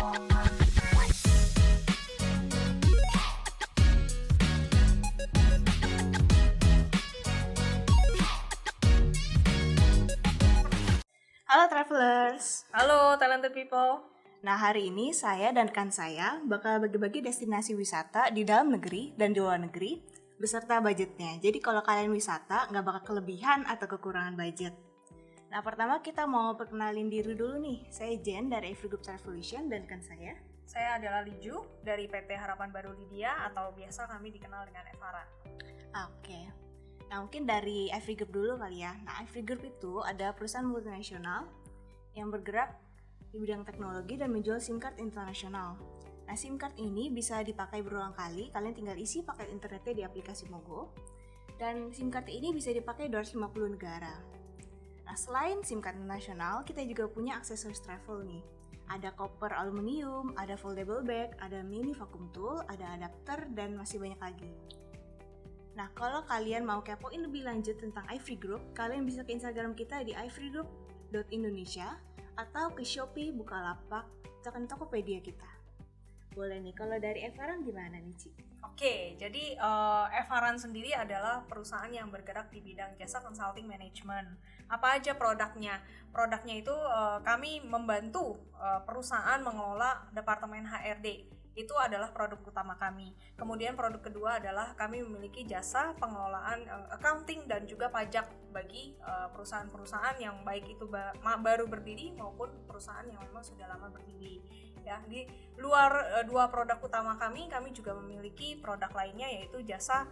Halo travelers. Halo talented people. Nah, hari ini saya dan rekan saya bakal bagi-bagi destinasi wisata di dalam negeri dan di luar negeri beserta budgetnya. Jadi kalau kalian wisata nggak bakal kelebihan atau kekurangan budget. Nah, pertama kita mau perkenalin diri dulu nih. Saya Jen dari Every Group Travelation dan rekan saya. Saya adalah Liju dari PT Harapan Baru Lydia atau biasa kami dikenal dengan Evaran. Oke. Nah, mungkin dari Every Group dulu kali ya. Nah, Every Group itu ada perusahaan multinasional yang bergerak di bidang teknologi dan menjual SIM card internasional. Nah, SIM card ini bisa dipakai berulang kali, kalian tinggal isi paket internetnya di aplikasi Mogo. Dan SIM card ini bisa dipakai 250 negara. Nah, selain SIM card nasional, kita juga punya aksesoris travel nih. Ada koper aluminium, ada foldable bag, ada mini vacuum tool, ada adapter, dan masih banyak lagi. Nah, kalau kalian mau kepoin lebih lanjut tentang Every Group, kalian bisa ke Instagram kita di everygroup.indonesia atau ke Shopee, Bukalapak, atau ke Tokopedia kita. Boleh nih, kalau dari Evaran gimana nih, Ci? Oke, jadi Evaran sendiri adalah perusahaan yang bergerak di bidang jasa consulting management. Apa aja produknya? Produknya itu kami membantu perusahaan mengelola departemen HRD. Itu adalah produk utama kami. Kemudian produk kedua adalah kami memiliki jasa pengelolaan accounting dan juga pajak bagi perusahaan-perusahaan yang baik itu baru berdiri maupun perusahaan yang memang sudah lama berdiri. Ya, di luar dua produk utama kami juga memiliki produk lainnya yaitu jasa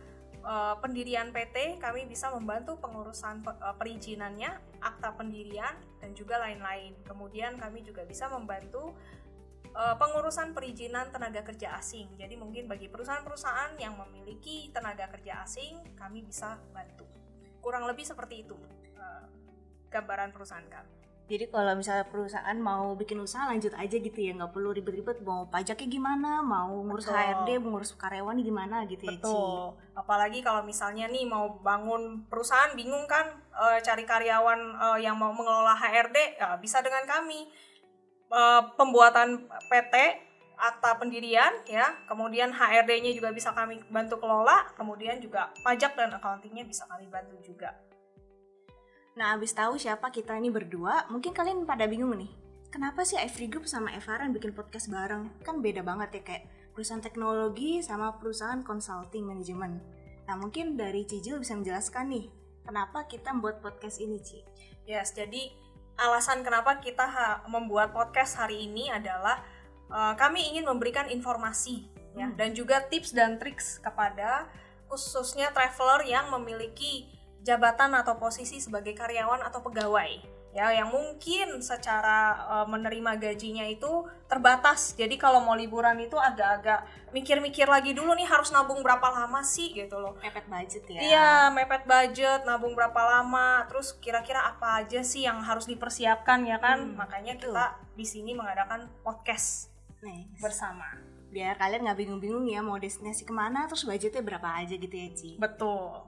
pendirian PT. Kami bisa membantu pengurusan perizinannya, akta pendirian dan juga lain-lain. Kemudian kami juga bisa membantu pengurusan perizinan tenaga kerja asing. Jadi mungkin bagi perusahaan-perusahaan yang memiliki tenaga kerja asing, kami bisa bantu. Kurang lebih seperti itu gambaran perusahaan kami. Jadi kalau misalnya perusahaan mau bikin usaha lanjut aja gitu ya, nggak perlu ribet-ribet mau pajaknya gimana, mau ngurus HRD, mau ngurus karyawan gimana gitu ya, Ci. Betul. Apalagi kalau misalnya nih mau bangun perusahaan bingung kan cari karyawan yang mau mengelola HRD, ya bisa dengan kami. Pembuatan PT, akta pendirian ya, kemudian HRD-nya juga bisa kami bantu kelola, kemudian juga pajak dan accounting-nya bisa kami bantu juga. Nah, abis tahu siapa kita ini berdua, mungkin kalian pada bingung nih, kenapa sih Every Group sama Evaran bikin podcast bareng? Kan beda banget ya, kayak perusahaan teknologi sama perusahaan consulting management. Nah, mungkin dari Cijil bisa menjelaskan nih, kenapa kita membuat podcast ini, Ci? Yes, jadi alasan kenapa kita membuat podcast hari ini adalah kami ingin memberikan informasi ya, dan juga tips dan triks kepada khususnya traveler yang memiliki jabatan atau posisi sebagai karyawan atau pegawai ya, yang mungkin secara menerima gajinya itu terbatas. Jadi kalau mau liburan itu agak-agak mikir-mikir lagi dulu nih, harus nabung berapa lama sih gitu loh. Mepet budget ya. Iya, mepet budget, nabung berapa lama, terus kira-kira apa aja sih yang harus dipersiapkan ya kan. Makanya kita di sini mengadakan podcast bersama. Biar kalian nggak bingung-bingung ya mau destinasi kemana, terus budgetnya berapa aja gitu ya, Ci. Betul.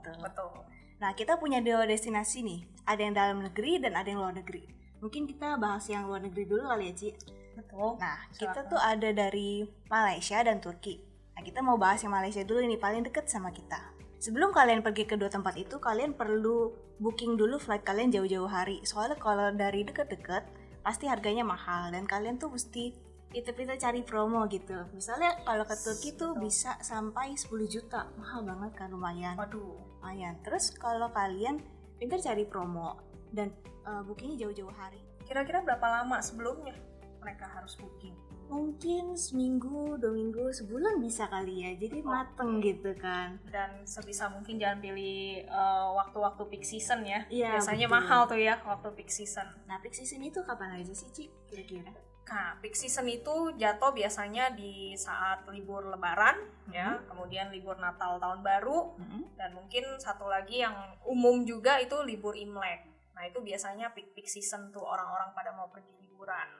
Nah, kita punya dua destinasi nih, ada yang dalam negeri dan ada yang luar negeri. Mungkin kita bahas yang luar negeri dulu kali ya, Ci. Betul. Nah, kita tuh ada dari Malaysia dan Turki. Nah, kita mau bahas yang Malaysia dulu ini, paling deket sama kita. Sebelum kalian pergi ke dua tempat itu, kalian perlu booking dulu flight kalian jauh-jauh hari. Soalnya kalau dari deket-deket, pasti harganya mahal dan kalian tuh mesti kita cari promo gitu. Misalnya kalau ke Turki tuh bisa sampai 10 juta. Mahal banget kan, lumayan. Waduh. Lumayan. Terus kalau kalian pintar cari promo dan bookingnya jauh-jauh hari. Kira-kira berapa lama sebelumnya mereka harus booking? Mungkin seminggu, 2 minggu, sebulan bisa kali ya. Jadi mateng gitu kan. Dan sebisa mungkin jangan pilih waktu-waktu peak season ya. Iya, biasanya betul. mahal tuh ya waktu peak season. Nah, peak season itu kapan aja sih, Ci? Kira-kira? Nah, peak season itu jatuh biasanya di saat libur Lebaran ya, kemudian libur Natal Tahun Baru, dan mungkin satu lagi yang umum juga itu libur Imlek. Nah, itu biasanya peak season tuh orang-orang pada mau pergi liburan.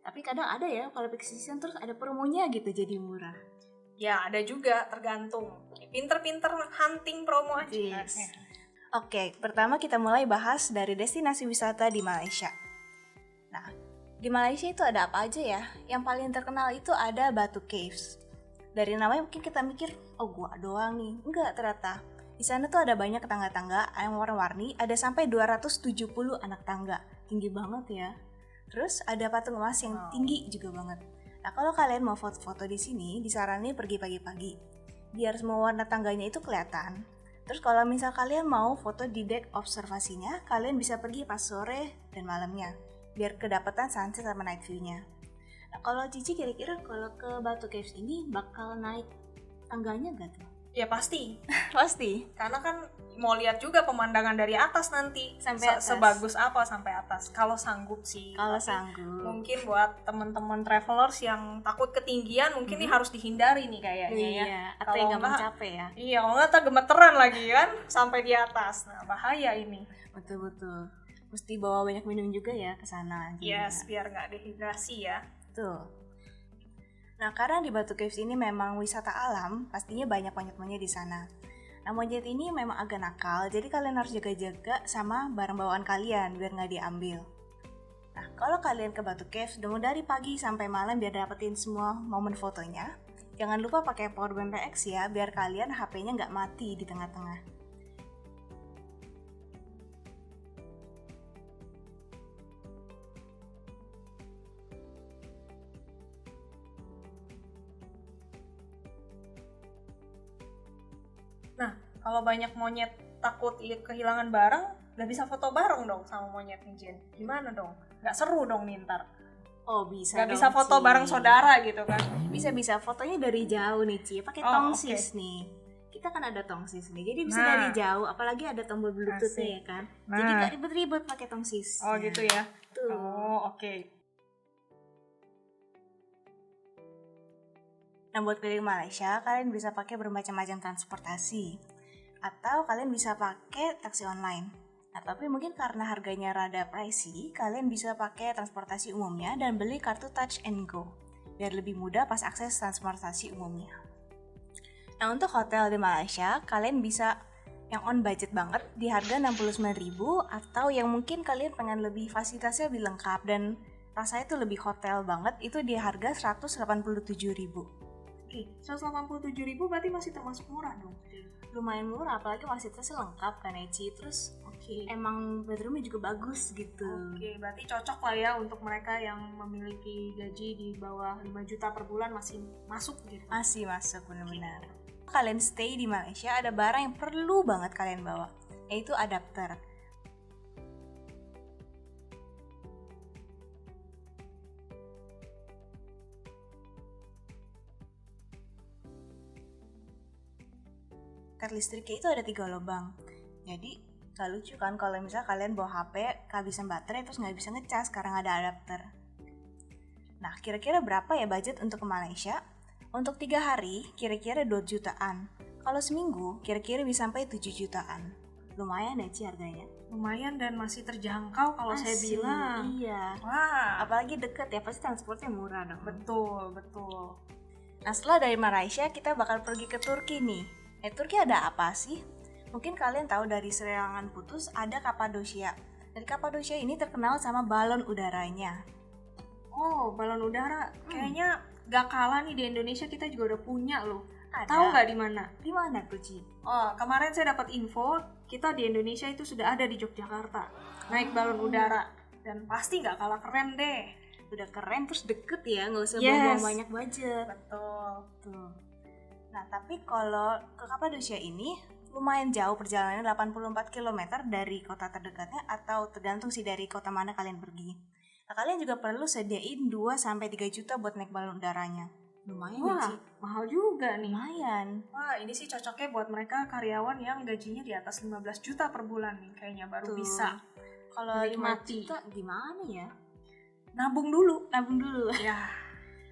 Tapi kadang ada ya kalau peak season terus ada promonya gitu jadi murah. Ya, ada juga, tergantung. Pinter-pinter hunting promo aja. Yes. Oke, pertama kita mulai bahas dari destinasi wisata di Malaysia. Nah, Di Malaysia itu ada apa aja ya? Yang paling terkenal itu ada Batu Caves. Dari namanya mungkin kita mikir, oh gua doang nih. Enggak, ternyata. Di sana tuh ada banyak tangga-tangga yang warna-warni, ada sampai 270 anak tangga. Tinggi banget ya. Terus ada patung emas yang tinggi juga banget. Nah, kalau kalian mau foto-foto di sini, disarankan pergi pagi-pagi. Biar semua warna tangganya itu kelihatan. Terus kalau misal kalian mau foto di deck observasinya, kalian bisa pergi pas sore dan malamnya. Biar kedapatan sunset sama night view-nya. Nah, kalau Cici kira-kira kalau ke Batu Caves ini bakal naik tangganya gak tuh? Ya pasti. Pasti. Karena kan mau lihat juga pemandangan dari atas nanti. Sampai atas. Sebagus apa sampai atas. Kalau sanggup sih. Kalau sanggup. Mungkin buat teman-teman travelers yang takut ketinggian mungkin ini harus dihindari nih kayaknya ya. Atau yang nggak mencapai ya. Iya, kalau nggak tak gemeteran lagi kan sampai di atas. Nah, bahaya ini. Betul-betul. Mesti bawa banyak minum juga ya ke sana. Yes, biar nggak dehidrasi ya. Tuh. Nah, karena di Batu Caves ini memang wisata alam, pastinya banyak monyet-monyet di sana. Nah, monyet ini memang agak nakal, jadi kalian harus jaga-jaga sama barang bawaan kalian biar nggak diambil. Nah, kalau kalian ke Batu Caves, udah dari pagi sampai malam biar dapetin semua momen fotonya, jangan lupa pakai powerbank PX ya, biar kalian HP-nya nggak mati di tengah-tengah. Nah, kalau banyak monyet takut kehilangan barang, gak bisa foto bareng dong sama monyetnya Jen. Gimana dong? Gak seru dong nih ntar. Oh, bisa gak dong, bisa foto Ci. bareng saudara gitu kan. Bisa fotonya dari jauh nih Ci, pakai tongsis nih. Kita kan ada tongsis nih, jadi bisa dari jauh, apalagi ada tombol bluetooth-nya ya kan. Jadi gak ribet-ribet pakai tongsis. Oh gitu ya. Tuh. Oh oke. Nah, buat keliling Malaysia, kalian bisa pakai bermacam-macam transportasi. Atau kalian bisa pakai taksi online. Nah, tapi mungkin karena harganya rada pricey, kalian bisa pakai transportasi umumnya dan beli kartu Touch and Go. Biar lebih mudah pas akses transportasi umumnya. Nah, untuk hotel di Malaysia, kalian bisa yang on budget banget di harga 69.000 atau yang mungkin kalian pengen lebih fasilitasnya lebih lengkap dan rasanya tuh lebih hotel banget, itu di harga 187.000. Oke, 187.000 berarti masih termasuk murah dong. Lumayan murah, apalagi fasilitasnya lengkap kan Eci. Terus emang bedroomnya juga bagus gitu. Oke, berarti cocok lah ya untuk mereka yang memiliki gaji di bawah 5 juta per bulan masih masuk gitu. Masih masuk, benar-benar. Kalian stay di Malaysia, ada barang yang perlu banget kalian bawa, yaitu adapter. Listriknya itu ada 3 lubang. Jadi gak lucu kan kalau misalnya kalian bawa HP kehabisan baterai terus gak bisa ngecas, sekarang ada adapter. Nah, kira-kira berapa ya budget untuk ke Malaysia? Untuk 3 hari kira-kira 2 jutaan. Kalau seminggu kira-kira bisa sampai 7 jutaan. Lumayan ya Ci harganya. Lumayan dan masih terjangkau kalau saya bilang. Iya. Wah, apalagi deket ya, pasti transportnya murah dong. Betul. Nah, setelah dari Malaysia kita bakal pergi ke Turki nih. Turki ada apa sih? Mungkin kalian tahu dari Serangan Putus ada Kapadosia. Dan Kapadosia ini terkenal sama balon udaranya. Oh, balon udara. Kayaknya gak kalah nih di Indonesia, kita juga udah punya loh. Ada. Tahu nggak di mana? Di mana tuh, Ci? Oh, kemarin saya dapat info, kita di Indonesia itu sudah ada di Yogyakarta. Naik balon udara. Dan pasti nggak kalah keren deh. Udah keren terus deket ya, nggak usah buang banyak budget. Betul. Tuh. Nah, tapi kalau ke Kapadosia ini lumayan jauh perjalanannya, 84 km dari kota terdekatnya atau tergantung sih dari kota mana kalian pergi. Nah, kalian juga perlu sediain 2-3 juta buat naik balon udaranya. Lumayan sih. Mahal juga nih. Lumayan. Wah, ini sih cocoknya buat mereka karyawan yang gajinya di atas 15 juta per bulan nih. Kayaknya baru bisa. Kalau 5 juta gimana ya? Nabung dulu. Ya.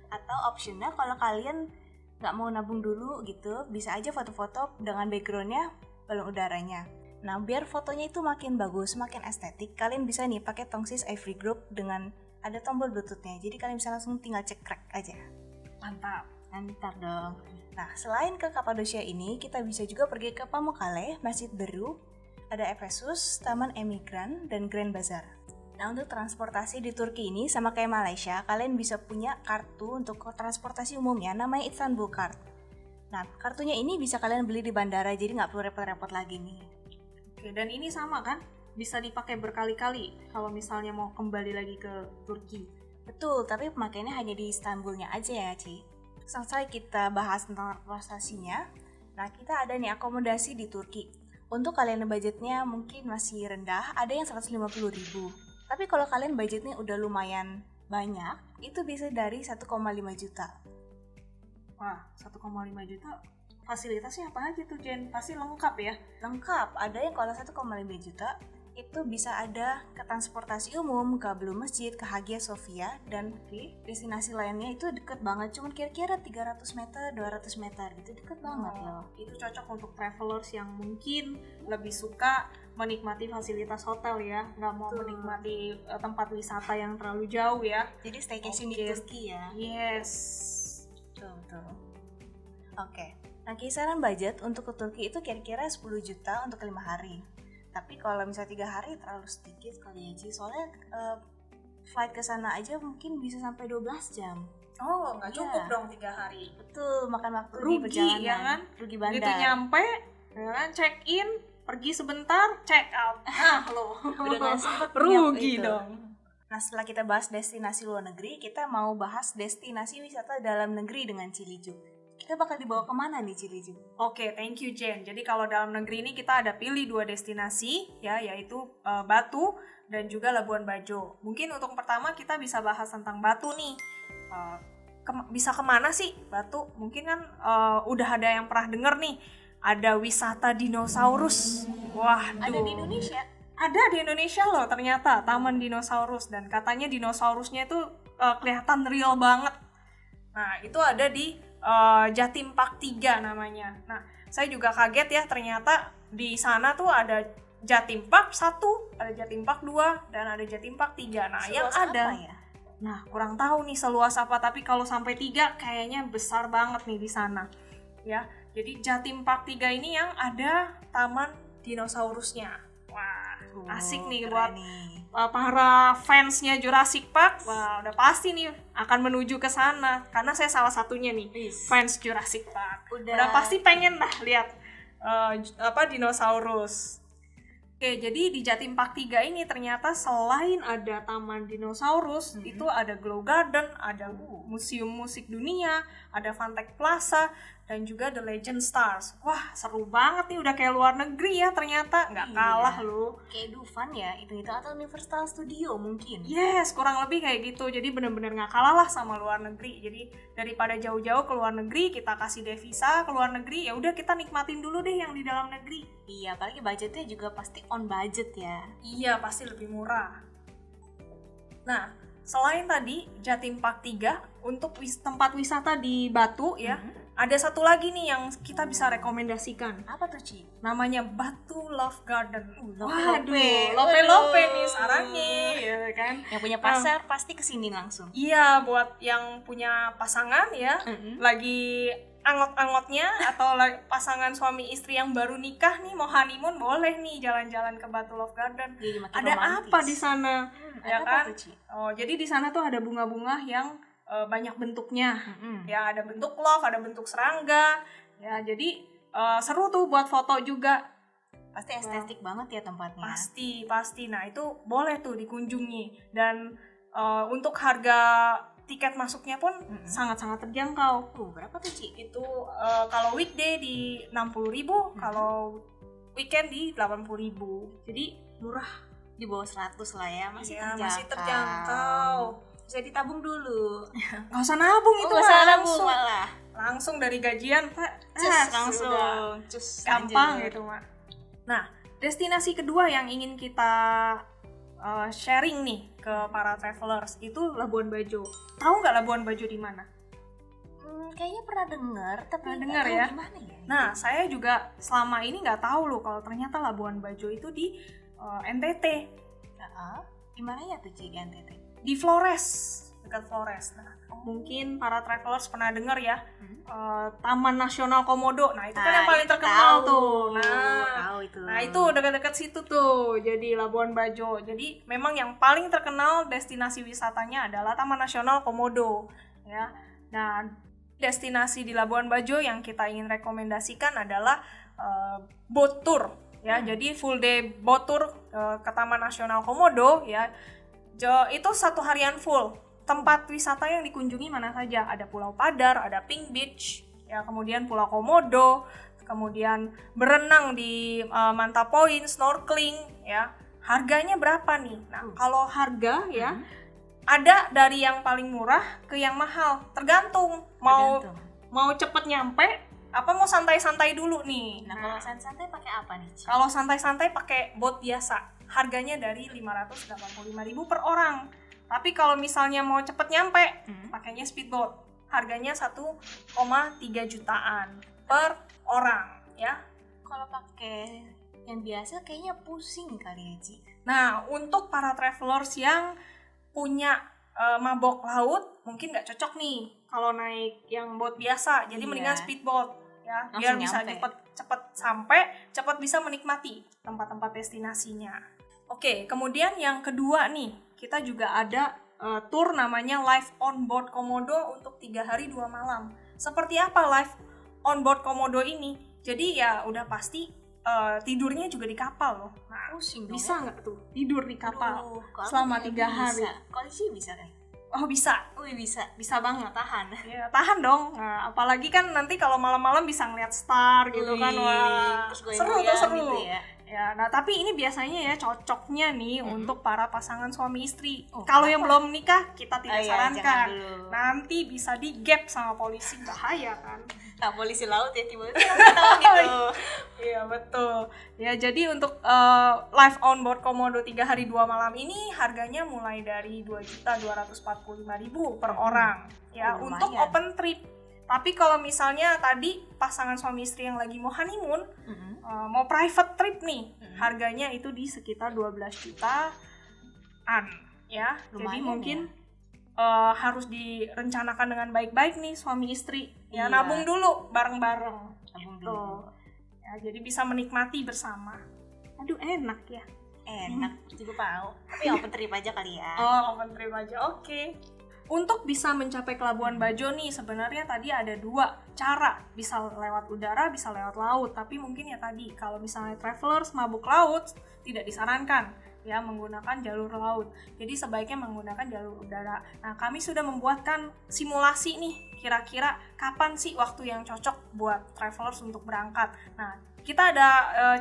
Atau optionnya kalau kalian nggak mau nabung dulu gitu, bisa aja foto-foto dengan backgroundnya balon udaranya. Nah, biar fotonya itu makin bagus, makin estetik, kalian bisa nih pakai tongsis Ivory Group dengan ada tombol bluetoothnya. Jadi kalian bisa langsung tinggal cekrek aja. Mantap dong. Nah, selain ke Kapadosia ini, kita bisa juga pergi ke Pamukkale, Masjid Beru, ada Efesus, Taman Emigran, dan Grand Bazaar. Nah, untuk transportasi di Turki ini sama kayak Malaysia, kalian bisa punya kartu untuk transportasi umum ya, namanya Istanbul Card. Nah, kartunya ini bisa kalian beli di bandara, jadi nggak perlu repot-repot lagi nih. Oke, dan ini sama kan? Bisa dipakai berkali-kali kalau misalnya mau kembali lagi ke Turki. Betul, tapi pemakaiannya hanya di Istanbulnya aja ya, Ci. Selesai kita bahas tentang transportasinya. Nah, kita ada nih akomodasi di Turki. Untuk kalian yang budgetnya mungkin masih rendah, ada yang 150.000. Tapi kalau kalian budgetnya udah lumayan banyak, itu bisa dari 1,5 juta. Wah, 1,5 juta. Fasilitasnya apa aja tuh, Jen? Pasti lengkap ya? Lengkap, ada yang kalau 1,5 juta itu bisa ada ke transportasi umum, ke Blue Masjid, ke Hagia Sophia, dan destinasi lainnya itu deket banget, cuman kira-kira 300 meter, 200 meter gitu, deket banget loh. Itu cocok untuk travelers yang mungkin lebih suka menikmati fasilitas hotel ya, nggak mau menikmati tempat wisata yang terlalu jauh ya. Jadi staycation di Turki ya. Yes. Betul. Oke. Nah, kisaran budget untuk ke Turki itu kira-kira 10 juta untuk 5 hari. Tapi kalau misalnya 3 hari terlalu sedikit kali ya, Ci. Soalnya flight ke sana aja mungkin bisa sampai 12 jam. Oh, nggak cukup dong 3 hari. Betul, makan waktu rugi, di perjalanan. Ya kan? Rugi bandar. Gitu nyampe, ya kan, check in, pergi sebentar, check out. Ah, lo. Udah nggak sempet rugi itu. dong. Nah, setelah kita bahas destinasi luar negeri, kita mau bahas destinasi wisata dalam negeri dengan Cilijuk. Kita bakal dibawa kemana nih, Cilijuk? Oke, thank you, Jen. Jadi kalau dalam negeri ini kita ada pilih 2 destinasi, ya, yaitu Batu dan juga Labuan Bajo. Mungkin untuk pertama kita bisa bahas tentang Batu nih. Bisa kemana sih Batu? Mungkin kan udah ada yang pernah denger nih, ada wisata dinosaurus. Wah, ada di Indonesia. Ada di Indonesia loh ternyata, Taman Dinosaurus, dan katanya dinosaurusnya itu kelihatan real banget. Nah, itu ada di Jatim Park 3 namanya. Nah, saya juga kaget ya, ternyata di sana tuh ada Jatim Park 1, ada Jatim Park 2, dan ada Jatim Park 3. Nah, seluas yang ada apa ya? Nah, kurang tahu nih seluas apa, tapi kalau sampai 3 kayaknya besar banget nih di sana. Ya, jadi Jatim Park 3 ini yang ada Taman Dinosaurusnya. Wah, asik nih buat para fansnya Jurassic Park. Wah, udah pasti nih akan menuju ke sana karena saya salah satunya nih fans Jurassic Park. Udah pasti pengen lah lihat dinosaurus. Oke, jadi di Jatim Park 3 ini ternyata selain ada Taman Dinosaurus, itu ada Glow Garden, ada Museum Musik Dunia, ada Fantech Plaza, dan juga The Legend Stars. Wah, seru banget nih, udah kayak luar negeri ya ternyata, nggak kalah loh. Kayak Dufan ya, itu atau Universal Studio mungkin. Yes, kurang lebih kayak gitu, jadi bener-bener nggak kalah lah sama luar negeri. Jadi daripada jauh-jauh ke luar negeri, kita kasih devisa ke luar negeri, ya udah kita nikmatin dulu deh yang di dalam negeri. Iya, apalagi budgetnya juga pasti on budget ya. Iya, pasti lebih murah. Nah, selain tadi Jatim Park 3, untuk tempat wisata di Batu ya, ada satu lagi nih yang kita bisa rekomendasikan. Apa tuh, Ci? Namanya Batu Love Garden. Lope nih sarangnya, ya kan? Yang punya pasar pasti kesini langsung. Iya, buat yang punya pasangan ya, lagi angot-angotnya atau pasangan suami istri yang baru nikah nih mau honeymoon, boleh nih jalan-jalan ke Batu Love Garden. Ada romantis. Apa di sana? Ya kan? Oh, jadi di sana tuh ada bunga-bunga yang banyak bentuknya. Ya, ada bentuk love, ada bentuk serangga. Ya, jadi seru tuh buat foto juga. Pasti estetik banget ya tempatnya. Pasti. Nah, itu boleh tuh dikunjungi. Dan untuk harga tiket masuknya pun sangat-sangat terjangkau. Berapa tuh, Ci? Itu kalau weekday di 60.000, kalau weekend di 80.000. Jadi murah. Di bawah 100 lah ya, masih terjangkau. Bisa ditabung dulu. Nggak usah nabung itu, langsung malah. Langsung dari gajian, Pak. Langsung. Gampang gitu, Mak. Nah, destinasi kedua yang ingin kita sharing nih ke para travelers itu Labuan Bajo. Tahu nggak Labuan Bajo di mana? Kayaknya pernah dengar, tapi nggak tahu ya? Gimana ya? Nah, saya juga selama ini nggak tahu loh kalau ternyata Labuan Bajo itu di NTT. Gimana ya tuh, Ci, di NTT? Di Flores. dekat Flores. Nah, mungkin para travelers pernah dengar ya, Taman Nasional Komodo. Nah, itu kan yang paling terkenal tuh. Nah, itu dekat-dekat situ tuh. Jadi Labuan Bajo. Jadi memang yang paling terkenal destinasi wisatanya adalah Taman Nasional Komodo, ya. Nah, destinasi di Labuan Bajo yang kita ingin rekomendasikan adalah boat tour, ya. Jadi full day boat tour ke Taman Nasional Komodo, ya. Itu 1 harian full. Tempat wisata yang dikunjungi mana saja? Ada Pulau Padar, ada Pink Beach, ya, kemudian Pulau Komodo, kemudian berenang di Manta Point, snorkeling, ya. Harganya berapa nih? Nah, kalau harga ya ada dari yang paling murah ke yang mahal, tergantung mau cepet nyampe apa mau santai-santai dulu nih. Nah, kalau santai pakai apa nih, Ci? Kalau santai-santai pakai boat biasa, harganya dari 585.000 per orang. Tapi kalau misalnya mau cepet nyampe, pakainya speedboat. Harganya 1,3 jutaan per orang, ya. Kalau pakai yang biasa kayaknya pusing kali ya, Ci. Nah, untuk para travelers yang punya mabok laut, mungkin nggak cocok nih kalau naik yang boat biasa. Jadi mendingan speedboat, ya, biar bisa cepet sampai, cepet bisa menikmati tempat-tempat destinasinya. Oke, kemudian yang kedua nih, kita juga ada tour namanya Live on Board Komodo untuk 3 hari 2 malam. Seperti apa Live on Board Komodo ini? Jadi ya udah pasti tidurnya juga di kapal loh. Nah, bisa nggak tuh tidur di kapal selama 3 hari? Kalau sih bisa kan? Oh bisa. Bisa banget. Tahan. Ya, tahan dong. Nah, apalagi kan nanti kalau malam-malam bisa ngeliat star gitu kan. Wah, seru gitu ya. Ya, nah tapi ini biasanya ya cocoknya nih untuk para pasangan suami istri. Kalau yang belum menikah kita tidak sarankan. Nanti bisa di-gap sama polisi, bahaya kan. Nah, polisi laut ya tiba-tiba tahu gitu. Iya betul. Ya jadi untuk Live on Board Komodo 3 hari 2 malam ini harganya mulai dari 2.245.000 per orang. Ya, untuk open trip. Tapi kalau misalnya tadi pasangan suami istri yang lagi mau honeymoon, mau private trip nih, harganya itu di sekitar 12 jutaan, ya. Jadi mungkin harus direncanakan dengan baik-baik nih suami istri, ya. Nabung dulu bareng-bareng, gitu. Ya, jadi bisa menikmati bersama. Aduh, enak ya. Enak, juga mau. Tapi open trip aja kali ya. Oh, open trip aja, oke. Untuk bisa mencapai ke Labuan Bajo nih, sebenarnya tadi ada 2 cara. Bisa lewat udara, bisa lewat laut. Tapi mungkin ya tadi, kalau misalnya travelers mabuk laut, tidak disarankan ya menggunakan jalur laut. Jadi sebaiknya menggunakan jalur udara. Nah, kami sudah membuatkan simulasi nih, kira-kira kapan sih waktu yang cocok buat travelers untuk berangkat. Nah, kita ada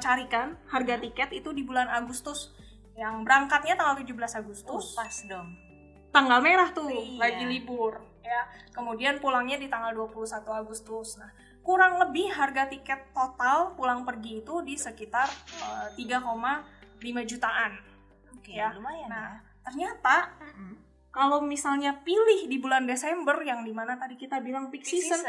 carikan harga tiket itu di bulan Agustus. Yang berangkatnya tanggal 17 Agustus. Pas dong. Tanggal merah tuh, lagi libur ya. Kemudian pulangnya di tanggal 21 Agustus. Nah, kurang lebih harga tiket total pulang pergi itu di sekitar 3,5 jutaan. Oke, ya. Lumayan. Nah, ternyata kalau misalnya pilih di bulan Desember yang dimana tadi kita bilang peak season,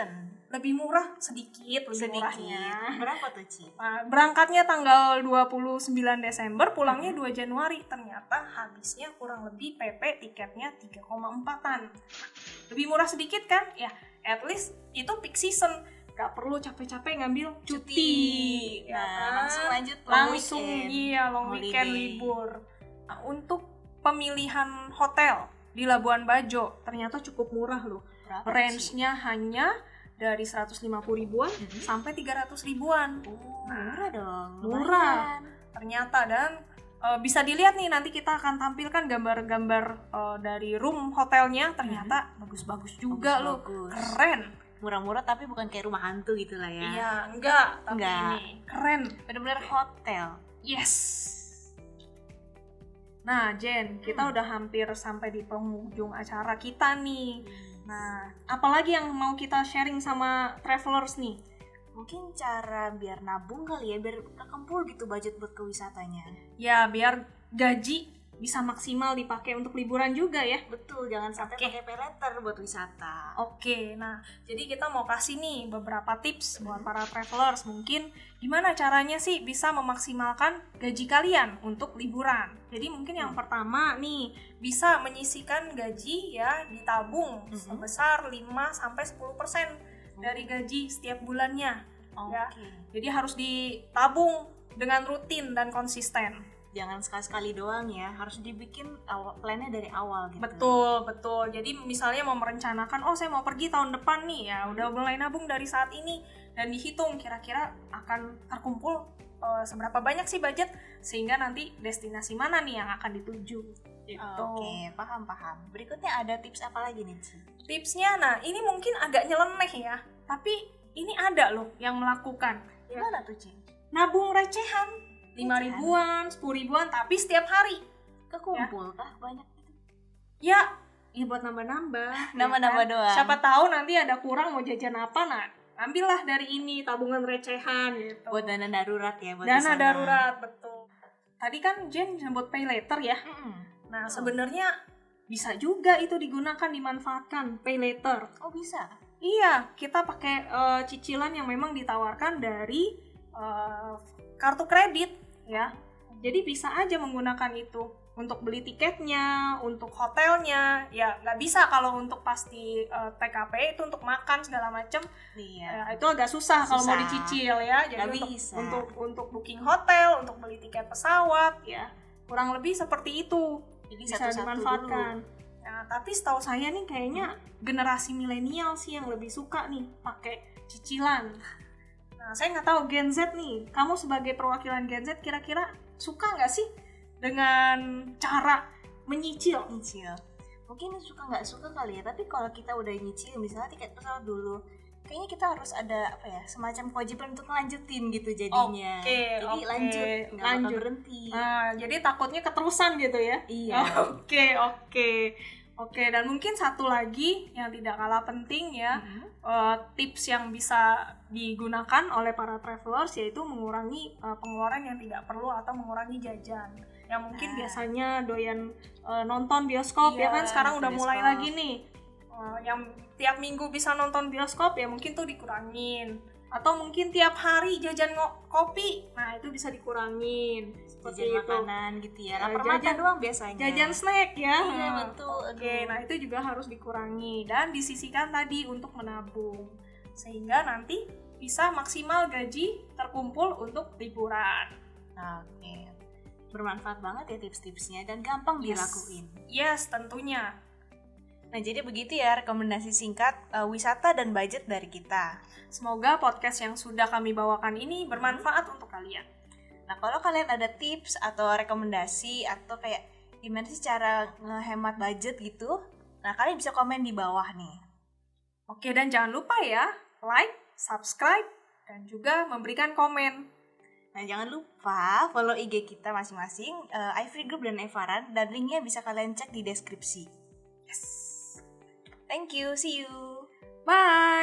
lebih murah sedikit murahnya. Berapa tuh, Ci? Nah, berangkatnya tanggal 29 Desember, pulangnya 2 Januari. Ternyata habisnya kurang lebih PP tiketnya 3,4-an. Lebih murah sedikit kan? Ya, at least itu peak season. Gak perlu capek-capek ngambil cuti. Nah, ya, langsung lanjut langsung long weekend libur. Nah, untuk pemilihan hotel di Labuan Bajo ternyata cukup murah loh. Range-nya hanya dari 150 ribuan sampai 300 ribuan. Murah dong. Murah. Ternyata, dan bisa dilihat nih, nanti kita akan tampilkan gambar-gambar dari room hotelnya. Ternyata bagus-bagus juga loh. Keren. Murah-murah tapi bukan kayak rumah hantu gitu lah ya. Iya, enggak. Tapi ini keren. Bener-bener hotel. Yes. Nah, Jen, kita udah hampir sampai di penghujung acara kita nih. Nah, apalagi yang mau kita sharing sama travelers nih? Mungkin cara biar nabung kali ya, biar kekumpul gitu budget buat ke wisatanya. Ya, biar gaji bisa maksimal dipakai untuk liburan juga ya. Betul, jangan sampai Oke. pakai pay letter buat wisata. Oke, nah jadi kita mau kasih nih beberapa tips buat para travelers. Mungkin gimana caranya sih bisa memaksimalkan gaji kalian untuk liburan. Jadi mungkin yang pertama nih, bisa menyisihkan gaji ya, ditabung sebesar 5-10% dari gaji setiap bulannya. Ya. Jadi harus ditabung dengan rutin dan konsisten. Jangan sekali-sekali doang ya, harus dibikin plannya dari awal gitu. Betul. Jadi misalnya mau merencanakan, saya mau pergi tahun depan nih ya, udah mulai nabung dari saat ini dan dihitung kira-kira akan terkumpul seberapa banyak sih budget sehingga nanti destinasi mana nih yang akan dituju. Gitu. Oke, paham. Berikutnya ada tips apa lagi nih, Ci? Tipsnya, nah ini mungkin agak nyeleneh ya, tapi ini ada loh yang melakukan. Gimana tuh, Ci? Nabung recehan. 5.000-an, 10.000-an, tapi setiap hari. Kekumpul kah banyak gitu? Ya buat nambah-nambah. Nambah-nambah doang. Siapa tahu nanti ada kurang mau jajan apa, nah ambillah dari ini tabungan recehan gitu. Buat dana darurat ya, buat Dana di sana. darurat, betul. Tadi kan Jen sebut pay later ya. Nah, Betul. sebenarnya bisa juga itu digunakan, dimanfaatkan pay later. Oh, bisa. Iya, kita pakai cicilan yang memang ditawarkan dari kartu kredit ya. Jadi bisa aja menggunakan itu untuk beli tiketnya, untuk hotelnya. Ya nggak bisa kalau untuk pasti TKP itu untuk makan segala macam. Iya. Itu agak susah kalau mau Susah. dicicil ya. Jadi Nggak untuk, bisa. untuk booking hotel, untuk beli tiket pesawat ya kurang lebih seperti itu. Jadi Bisa satu-satu dimanfaatkan. dulu. Nah, tapi setahu saya nih kayaknya generasi milenial sih yang lebih suka nih pakai cicilan. Nah, saya nggak tahu Gen Z nih, kamu sebagai perwakilan Gen Z kira-kira suka nggak sih dengan cara menyicil? Nyicil. Mungkin suka nggak suka kali ya, tapi kalau kita udah nyicil, misalnya tiket pesawat dulu, kayaknya kita harus ada semacam kewajiban untuk ngelanjutin gitu jadinya. Jadi lanjut, nggak bakal berhenti. Nah, jadi takutnya keterusan gitu ya? Iya. Oke, dan mungkin satu lagi yang tidak kalah penting ya, tips yang bisa digunakan oleh para travelers yaitu mengurangi pengeluaran yang tidak perlu atau mengurangi jajan. Yang mungkin biasanya doyan nonton bioskop ya kan, sekarang udah mulai lagi nih. Yang tiap minggu bisa nonton bioskop ya mungkin tuh dikurangin. Atau mungkin tiap hari jajan kopi, nah itu bisa dikurangin. Seperti Jajan itu. makanan gitu ya. Lapar mata doang biasanya. Jajan snack ya. Iya, betul. Oke, nah itu juga harus dikurangi dan disisihkan tadi untuk menabung. Sehingga nanti bisa maksimal gaji terkumpul untuk liburan. Oke. Bermanfaat banget ya tips-tipsnya dan gampang dilakuin. Yes, tentunya. Nah, jadi begitu ya rekomendasi singkat wisata dan budget dari kita. Semoga podcast yang sudah kami bawakan ini bermanfaat untuk kalian. Nah, kalau kalian ada tips atau rekomendasi atau kayak gimana sih cara ngehemat budget gitu, nah kalian bisa komen di bawah nih. Oke, dan jangan lupa ya, like, subscribe, dan juga memberikan komen. Nah, jangan lupa follow IG kita masing-masing, iFree Group dan Evaran, dan linknya bisa kalian cek di deskripsi. Yes. Thank you, see you. Bye!